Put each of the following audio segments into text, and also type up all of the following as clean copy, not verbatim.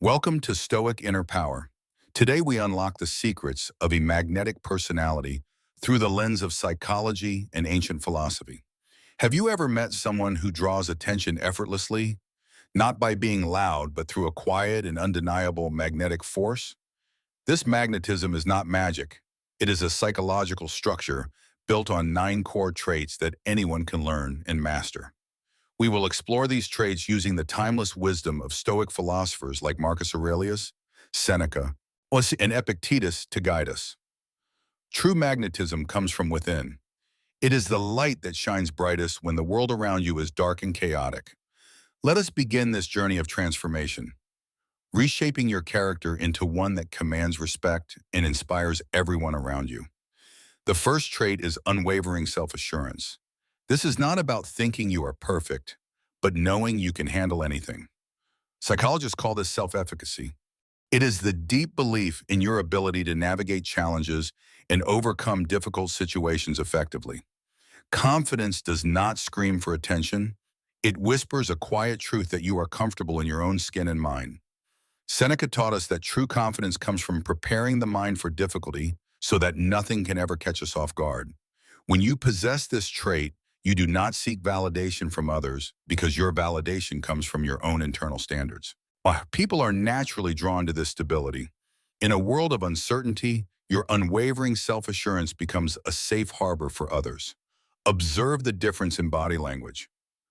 Welcome to Stoic Inner Power. Today we unlock the secrets of a magnetic personality through the lens of psychology and ancient philosophy. Have you ever met someone who draws attention effortlessly, not by being loud, but through a quiet and undeniable magnetic force? This magnetism is not magic. It is a psychological structure built on 9 core traits that anyone can learn and master. We will explore these traits using the timeless wisdom of Stoic philosophers like Marcus Aurelius, Seneca, and Epictetus to guide us. True magnetism comes from within. It is the light that shines brightest when the world around you is dark and chaotic. Let us begin this journey of transformation, reshaping your character into one that commands respect and inspires everyone around you. The first trait is unwavering self-assurance. This is not about thinking you are perfect, but knowing you can handle anything. Psychologists call this self-efficacy. It is the deep belief in your ability to navigate challenges and overcome difficult situations effectively. Confidence does not scream for attention. It whispers a quiet truth that you are comfortable in your own skin and mind. Seneca taught us that true confidence comes from preparing the mind for difficulty so that nothing can ever catch us off guard. When you possess this trait, you do not seek validation from others because your validation comes from your own internal standards. People are naturally drawn to this stability. In a world of uncertainty, your unwavering self-assurance becomes a safe harbor for others. Observe the difference in body language.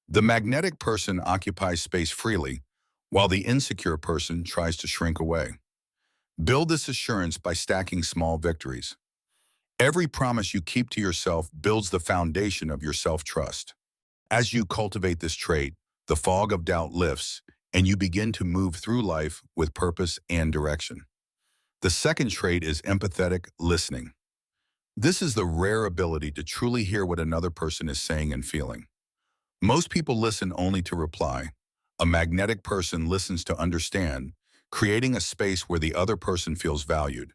The magnetic person occupies space freely, while the insecure person tries to shrink away. Build this assurance by stacking small victories. Every promise you keep to yourself builds the foundation of your self-trust. As you cultivate this trait, the fog of doubt lifts, and you begin to move through life with purpose and direction. The second trait is empathetic listening. This is the rare ability to truly hear what another person is saying and feeling. Most people listen only to reply. A magnetic person listens to understand, creating a space where the other person feels valued.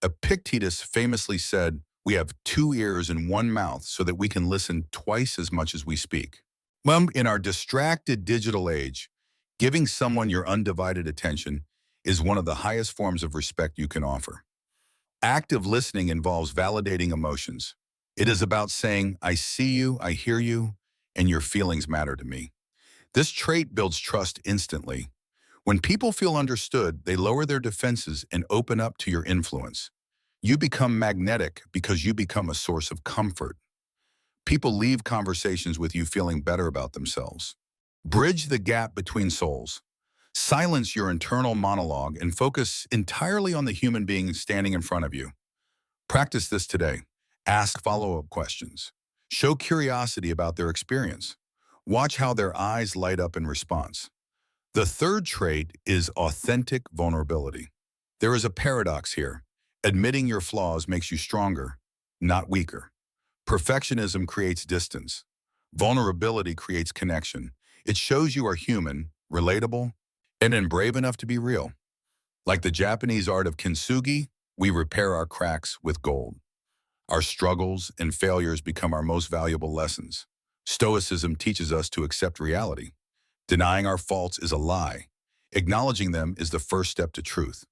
Epictetus famously said, "We have 2 ears and 1 mouth so that we can listen twice as much as we speak." Well, in our distracted digital age, giving someone your undivided attention is one of the highest forms of respect you can offer. Active listening involves validating emotions. It is about saying, "I see you, I hear you, and your feelings matter to me." This trait builds trust instantly. When people feel understood, they lower their defenses and open up to your influence. You become magnetic because you become a source of comfort. People leave conversations with you feeling better about themselves. Bridge the gap between souls. Silence your internal monologue and focus entirely on the human being standing in front of you. Practice this today. Ask follow-up questions. Show curiosity about their experience. Watch how their eyes light up in response. The third trait is authentic vulnerability. There is a paradox here. Admitting your flaws makes you stronger, not weaker. Perfectionism creates distance. Vulnerability creates connection. It shows you are human, relatable, and brave enough to be real. Like the Japanese art of kintsugi, we repair our cracks with gold. Our struggles and failures become our most valuable lessons. Stoicism teaches us to accept reality. Denying our faults is a lie. Acknowledging them is the first step to truth.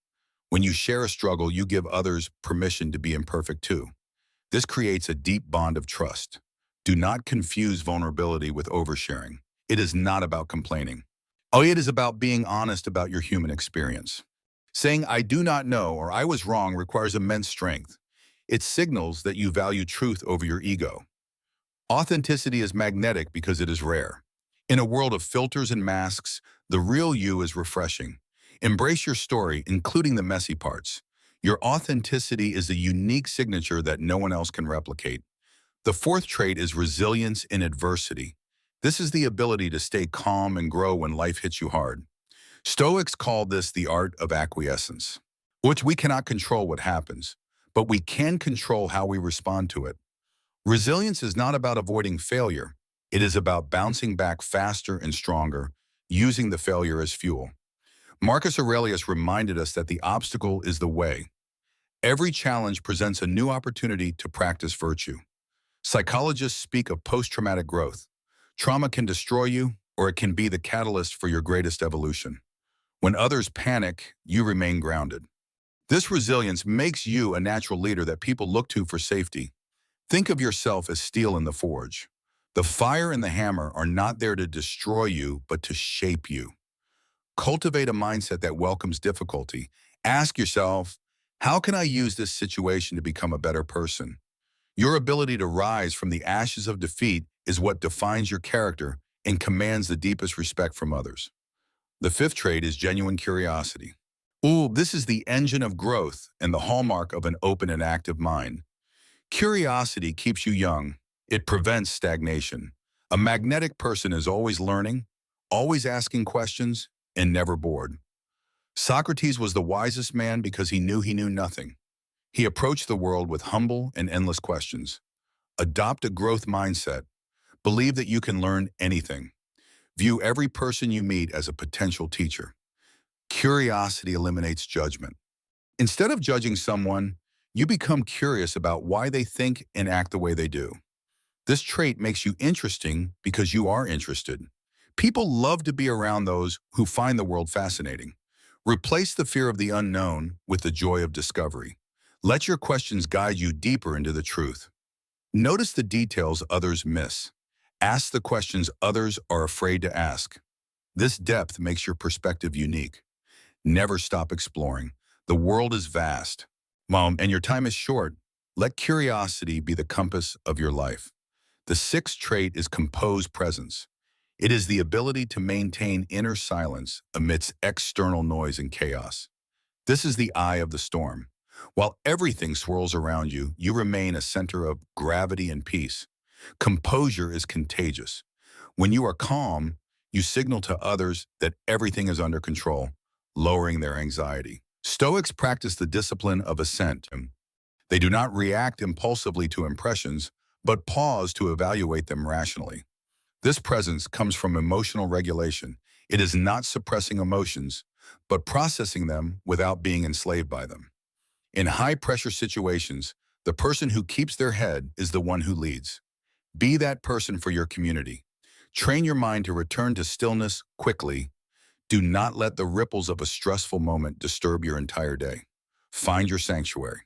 When you share a struggle, you give others permission to be imperfect too. This creates a deep bond of trust. Do not confuse vulnerability with oversharing. It is not about complaining. It is about being honest about your human experience. Saying, "I do not know," or "I was wrong," requires immense strength. It signals that you value truth over your ego. Authenticity is magnetic because it is rare. In a world of filters and masks, the real you is refreshing. Embrace your story, including the messy parts. Your authenticity is a unique signature that no one else can replicate. The fourth trait is resilience in adversity. This is the ability to stay calm and grow when life hits you hard. Stoics call this the art of acquiescence, which we cannot control what happens, but we can control how we respond to it. Resilience is not about avoiding failure. It is about bouncing back faster and stronger, using the failure as fuel. Marcus Aurelius reminded us that the obstacle is the way. Every challenge presents a new opportunity to practice virtue. Psychologists speak of post-traumatic growth. Trauma can destroy you, or it can be the catalyst for your greatest evolution. When others panic, you remain grounded. This resilience makes you a natural leader that people look to for safety. Think of yourself as steel in the forge. The fire and the hammer are not there to destroy you, but to shape you. Cultivate a mindset that welcomes difficulty. Ask yourself, how can I use this situation to become a better person? Your ability to rise from the ashes of defeat is what defines your character and commands the deepest respect from others. The fifth trait is genuine curiosity. Ooh, this is the engine of growth and the hallmark of an open and active mind. Curiosity keeps you young. It prevents stagnation. A magnetic person is always learning, always asking questions, and never bored. Socrates was the wisest man because he knew nothing. He approached the world with humble and endless questions. Adopt a growth mindset. Believe that you can learn anything. View every person you meet as a potential teacher. Curiosity eliminates judgment. Instead of judging someone, you become curious about why they think and act the way they do. This trait makes you interesting because you are interested. People love to be around those who find the world fascinating. Replace the fear of the unknown with the joy of discovery. Let your questions guide you deeper into the truth. Notice the details others miss. Ask the questions others are afraid to ask. This depth makes your perspective unique. Never stop exploring. The world is vast, and your time is short. Let curiosity be the compass of your life. The sixth trait is composed presence. It is the ability to maintain inner silence amidst external noise and chaos. This is the eye of the storm. While everything swirls around you, you remain a center of gravity and peace. Composure is contagious. When you are calm, you signal to others that everything is under control, lowering their anxiety. Stoics practice the discipline of assent. They do not react impulsively to impressions, but pause to evaluate them rationally. This presence comes from emotional regulation. It is not suppressing emotions, but processing them without being enslaved by them. In high-pressure situations, the person who keeps their head is the one who leads. Be that person for your community. Train your mind to return to stillness quickly. Do not let the ripples of a stressful moment disturb your entire day. Find your sanctuary.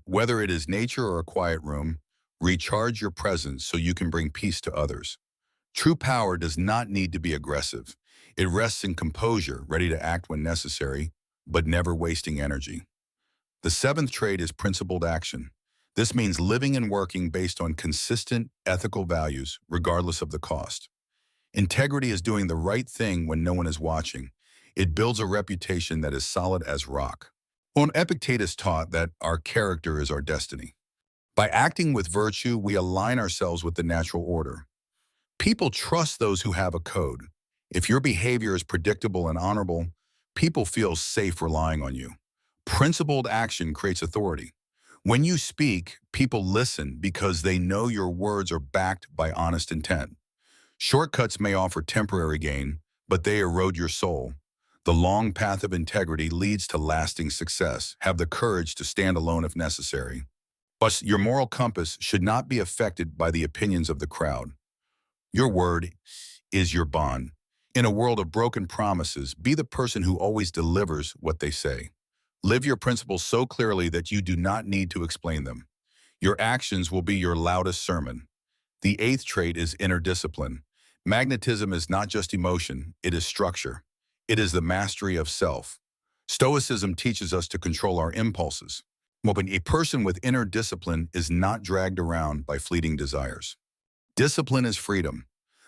Whether it is nature or a quiet room, recharge your presence so you can bring peace to others. True power does not need to be aggressive. It rests in composure, ready to act when necessary, but never wasting energy. The seventh trait is principled action. This means living and working based on consistent, ethical values, regardless of the cost. Integrity is doing the right thing when no one is watching. It builds a reputation that is solid as rock. Epictetus taught that our character is our destiny. By acting with virtue, we align ourselves with the natural order. People trust those who have a code. If your behavior is predictable and honorable, people feel safe relying on you. Principled action creates authority. When you speak, people listen because they know your words are backed by honest intent. Shortcuts may offer temporary gain, but they erode your soul. The long path of integrity leads to lasting success. Have the courage to stand alone if necessary. But your moral compass should not be affected by the opinions of the crowd. Your word is your bond. In a world of broken promises, be the person who always delivers what they say. Live your principles so clearly that you do not need to explain them. Your actions will be your loudest sermon. The eighth trait is inner discipline. Magnetism is not just emotion, it is structure. It is the mastery of self. Stoicism teaches us to control our impulses. A person with inner discipline is not dragged around by fleeting desires. Discipline is freedom.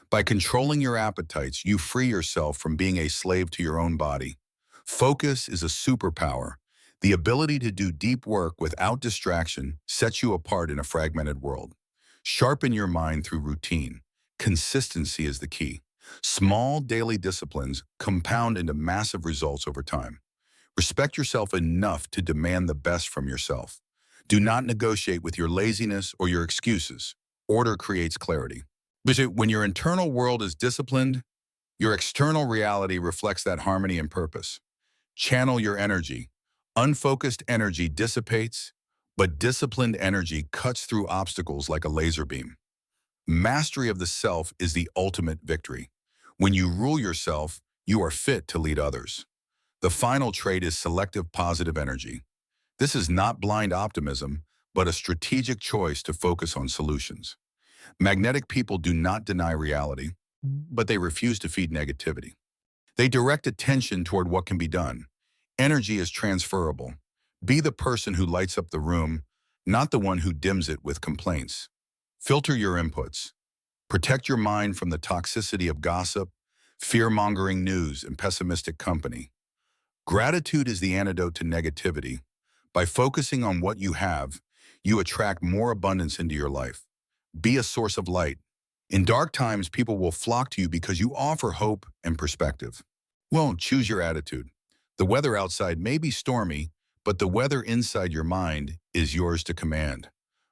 By controlling your appetites, you free yourself from being a slave to your own body. Focus is a superpower. The ability to do deep work without distraction sets you apart in a fragmented world. Sharpen your mind through routine. Consistency is the key. Small daily disciplines compound into massive results over time. Respect yourself enough to demand the best from yourself. Do not negotiate with your laziness or your excuses. Order creates clarity. Because when your internal world is disciplined, your external reality reflects that harmony and purpose. Channel your energy. Unfocused energy dissipates, but disciplined energy cuts through obstacles like a laser beam. Mastery of the self is the ultimate victory. When you rule yourself, you are fit to lead others. The final trait is selective positive energy. This is not blind optimism, but a strategic choice to focus on solutions. Magnetic people do not deny reality, but they refuse to feed negativity. They direct attention toward what can be done. Energy is transferable. Be the person who lights up the room, not the one who dims it with complaints. Filter your inputs. Protect your mind from the toxicity of gossip, fear-mongering news, and pessimistic company. Gratitude is the antidote to negativity. By focusing on what you have, you attract more abundance into your life. Be a source of light. In dark times, people will flock to you because you offer hope and perspective. Well, choose your attitude. The weather outside may be stormy, but the weather inside your mind is yours to command.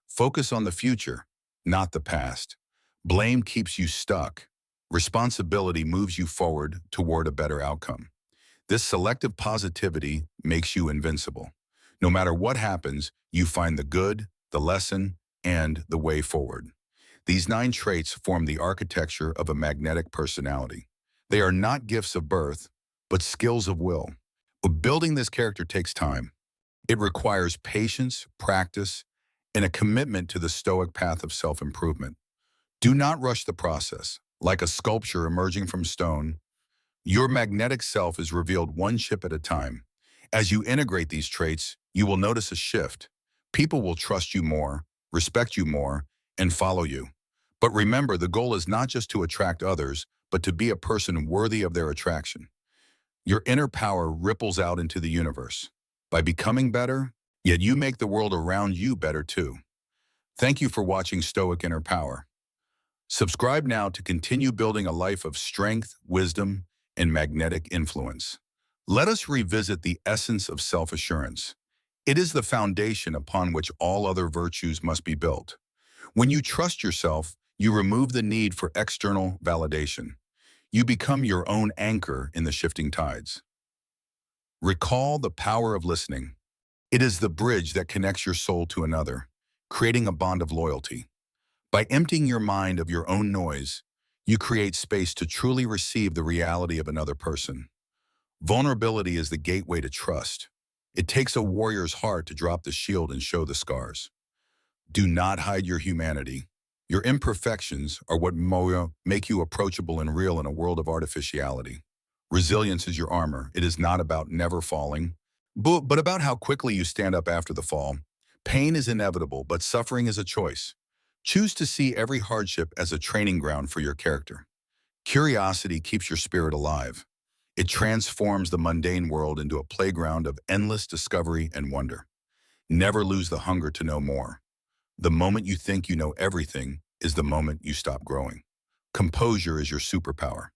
Focus on the future, not the past. Blame keeps you stuck. Responsibility moves you forward toward a better outcome. This selective positivity makes you invincible. No matter what happens, you find the good, the lesson, and the way forward. These 9 traits form the architecture of a magnetic personality. They are not gifts of birth, but skills of will. But building this character takes time. It requires patience, practice, and a commitment to the Stoic path of self-improvement. Do not rush the process. Like a sculpture emerging from stone, your magnetic self is revealed one chip at a time. As you integrate these traits, you will notice a shift. People will trust you more, respect you more, and follow you. But remember, the goal is not just to attract others, but to be a person worthy of their attraction. Your inner power ripples out into the universe. By becoming better, yet you make the world around you better too. Thank you for watching Stoic Inner Power. Subscribe now to continue building a life of strength, wisdom, and magnetic influence. Let us revisit the essence of self-assurance. It is the foundation upon which all other virtues must be built. When you trust yourself, you remove the need for external validation. You become your own anchor in the shifting tides. Recall the power of listening. It is the bridge that connects your soul to another, creating a bond of loyalty. By emptying your mind of your own noise, you create space to truly receive the reality of another person. Vulnerability is the gateway to trust. It takes a warrior's heart to drop the shield and show the scars. Do not hide your humanity. Your imperfections are what make you approachable and real in a world of artificiality. Resilience is your armor. It is not about never falling, but about how quickly you stand up after the fall. Pain is inevitable, but suffering is a choice. Choose to see every hardship as a training ground for your character. Curiosity keeps your spirit alive. It transforms the mundane world into a playground of endless discovery and wonder. Never lose the hunger to know more. The moment you think you know everything is the moment you stop growing. Composure is your superpower.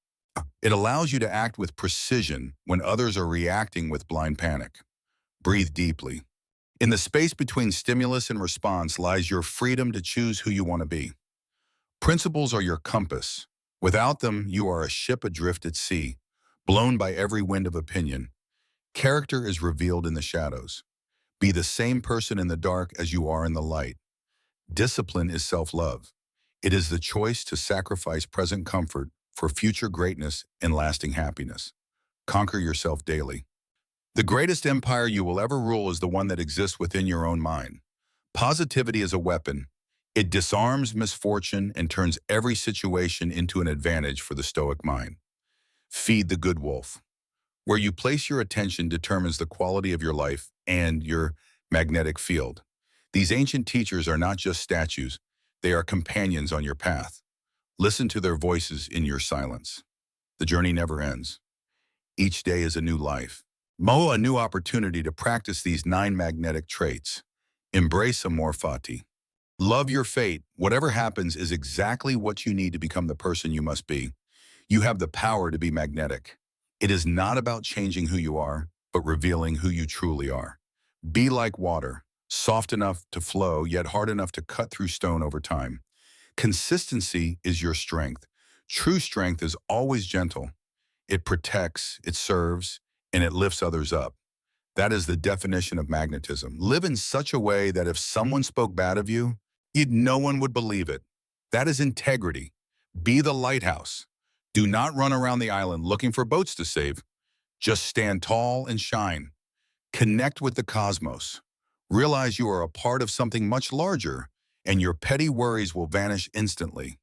It allows you to act with precision when others are reacting with blind panic. Breathe deeply. In the space between stimulus and response lies your freedom to choose who you want to be. Principles are your compass. Without them, you are a ship adrift at sea, blown by every wind of opinion. Character is revealed in the shadows. Be the same person in the dark as you are in the light. Discipline is self-love. It is the choice to sacrifice present comfort for future greatness and lasting happiness. Conquer yourself daily. The greatest empire you will ever rule is the one that exists within your own mind. Positivity is a weapon. It disarms misfortune and turns every situation into an advantage for the Stoic mind. Feed the good wolf. Where you place your attention determines the quality of your life and your magnetic field. These ancient teachers are not just statues, they are companions on your path. Listen to their voices in your silence. The journey never ends. Each day is a new life. A new opportunity to practice these 9 magnetic traits. Embrace amor fati. Love your fate. Whatever happens is exactly what you need to become the person you must be. You have the power to be magnetic. It is not about changing who you are, but revealing who you truly are. Be like water, soft enough to flow, yet hard enough to cut through stone over time. Consistency is your strength. True strength is always gentle. It protects, it serves, and it lifts others up. That is the definition of magnetism. Live in such a way that if someone spoke bad of you, no one would believe it. That is integrity. Be the lighthouse. Do not run around the island looking for boats to save. Just stand tall and shine. Connect with the cosmos. Realize you are a part of something much larger, and your petty worries will vanish instantly.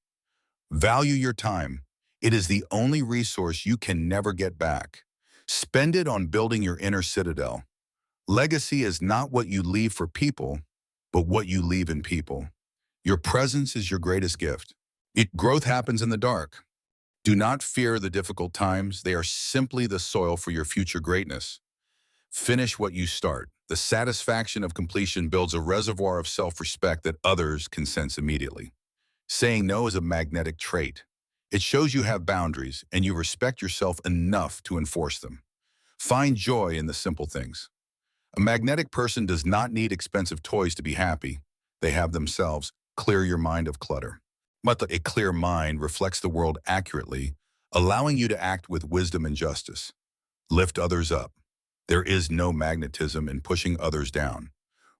Value your time. It is the only resource you can never get back. Spend it on building your inner citadel. Legacy is not what you leave for people, but what you leave in people. Your presence is your greatest gift. Growth happens in the dark. Do not fear the difficult times. They are simply the soil for your future greatness. Finish what you start. The satisfaction of completion builds a reservoir of self-respect that others can sense immediately. Saying no is a magnetic trait. It shows you have boundaries and you respect yourself enough to enforce them. Find joy in the simple things. A magnetic person does not need expensive toys to be happy. They have themselves. Clear your mind of clutter. But a clear mind reflects the world accurately, allowing you to act with wisdom and justice. Lift others up. There is no magnetism in pushing others down.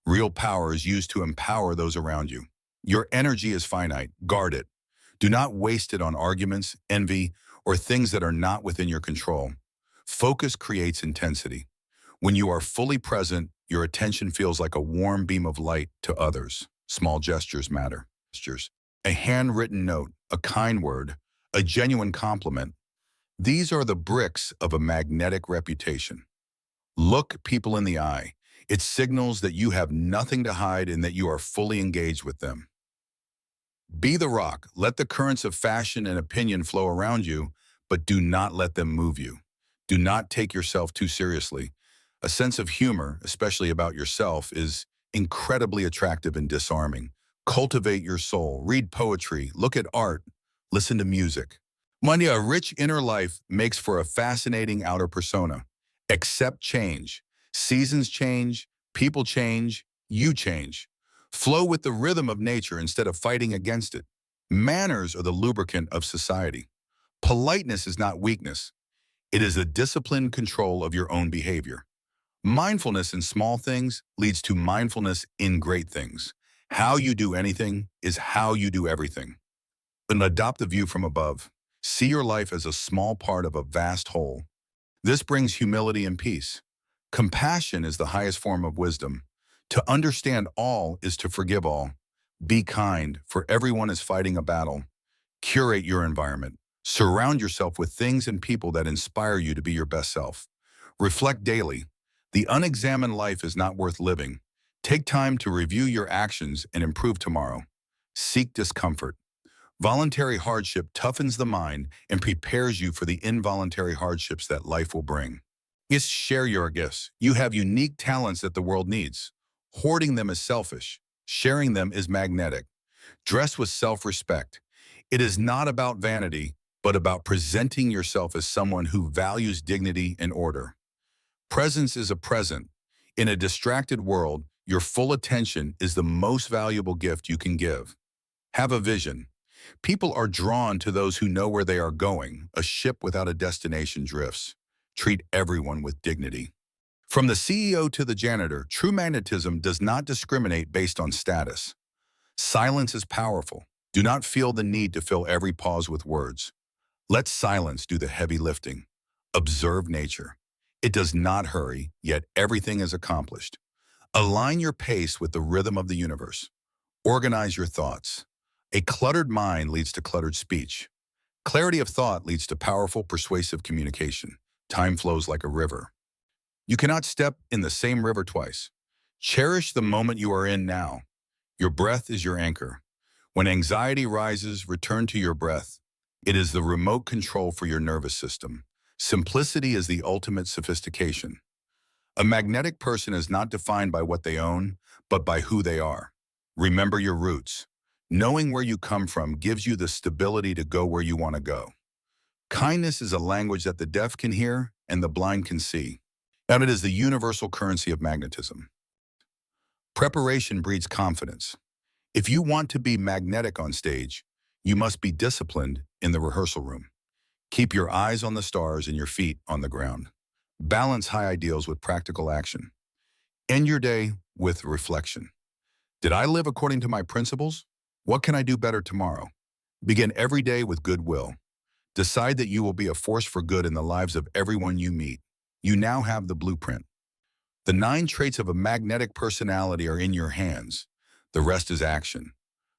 Real power is used to empower those around you. Your energy is finite. Guard it. Do not waste it on arguments, envy, or things that are not within your control. Focus creates intensity. When you are fully present, your attention feels like a warm beam of light to others. Small gestures matter. A handwritten note, a kind word, a genuine compliment. These are the bricks of a magnetic reputation. Look people in the eye. It signals that you have nothing to hide and that you are fully engaged with them. Be the rock. Let the currents of fashion and opinion flow around you, but do not let them move you. Do not take yourself too seriously. A sense of humor, especially about yourself, is incredibly attractive and disarming. Cultivate your soul. Read poetry. Look at art. Listen to music. Money, a rich inner life makes for a fascinating outer persona. Accept change. Seasons change, people change, you change. Flow with the rhythm of nature instead of fighting against it. Manners are the lubricant of society. Politeness is not weakness. It is a disciplined control of your own behavior. Mindfulness in small things leads to mindfulness in great things. How you do anything is how you do everything. And adopt a view from above. See your life as a small part of a vast whole. This brings humility and peace. Compassion is the highest form of wisdom. To understand all is to forgive all. Be kind, for everyone is fighting a battle. Curate your environment. Surround yourself with things and people that inspire you to be your best self. Reflect daily. The unexamined life is not worth living. Take time to review your actions and improve tomorrow. Seek discomfort. Voluntary hardship toughens the mind and prepares you for the involuntary hardships that life will bring. Share your gifts. You have unique talents that the world needs. Hoarding them is selfish. Sharing them is magnetic. Dress with self-respect. It is not about vanity, but about presenting yourself as someone who values dignity and order. Presence is a present. In a distracted world, your full attention is the most valuable gift you can give. Have a vision. People are drawn to those who know where they are going. A ship without a destination drifts. Treat everyone with dignity. From the CEO to the janitor, true magnetism does not discriminate based on status. Silence is powerful. Do not feel the need to fill every pause with words. Let silence do the heavy lifting. Observe nature. It does not hurry, yet everything is accomplished. Align your pace with the rhythm of the universe. Organize your thoughts. A cluttered mind leads to cluttered speech. Clarity of thought leads to powerful, persuasive communication. Time flows like a river. You cannot step in the same river twice. Cherish the moment you are in now. Your breath is your anchor. When anxiety rises, return to your breath. It is the remote control for your nervous system. Simplicity is the ultimate sophistication. A magnetic person is not defined by what they own, but by who they are. Remember your roots. Knowing where you come from gives you the stability to go where you want to go. Kindness is a language that the deaf can hear and the blind can see. And it is the universal currency of magnetism. Preparation breeds confidence. If you want to be magnetic on stage, you must be disciplined in the rehearsal room. Keep your eyes on the stars and your feet on the ground. Balance high ideals with practical action. End your day with reflection. Did I live according to my principles? What can I do better tomorrow? Begin every day with goodwill. Decide that you will be a force for good in the lives of everyone you meet. You now have the blueprint. The 9 traits of a magnetic personality are in your hands. The rest is action.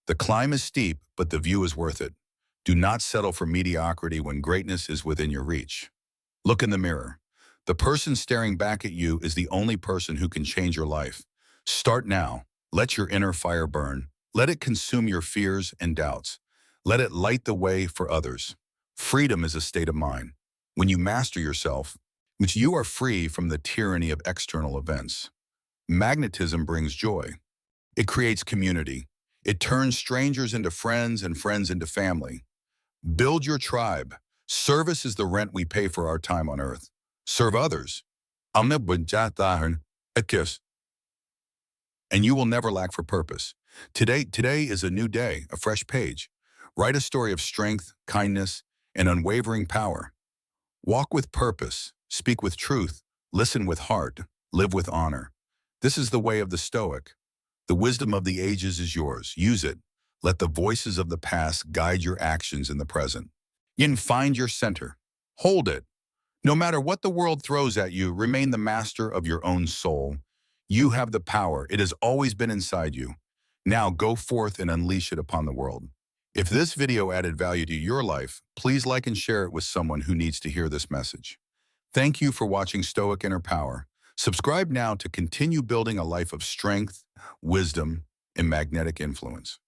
The climb is steep, but the view is worth it. Do not settle for mediocrity when greatness is within your reach. Look in the mirror. The person staring back at you is the only person who can change your life. Start now. Let your inner fire burn. Let it consume your fears and doubts. Let it light the way for others. Freedom is a state of mind. When you master yourself, you are free from the tyranny of external events. Magnetism brings joy. It creates community. It turns strangers into friends and friends into family. Build your tribe. Service is the rent we pay for our time on earth. Serve others. And you will never lack for purpose. Today is a new day, a fresh page. Write a story of strength, kindness, and unwavering power. Walk with purpose, speak with truth, listen with heart, live with honor. This is the way of the Stoic. The wisdom of the ages is yours. Use it. Let the voices of the past guide your actions in the present. Yin, find your center. Hold it. No matter what the world throws at you, remain the master of your own soul. You have the power. It has always been inside you. Now go forth and unleash it upon the world. If this video added value to your life, please like and share it with someone who needs to hear this message. Thank you for watching Stoic Inner Power. Subscribe now to continue building a life of strength, wisdom, and magnetic influence.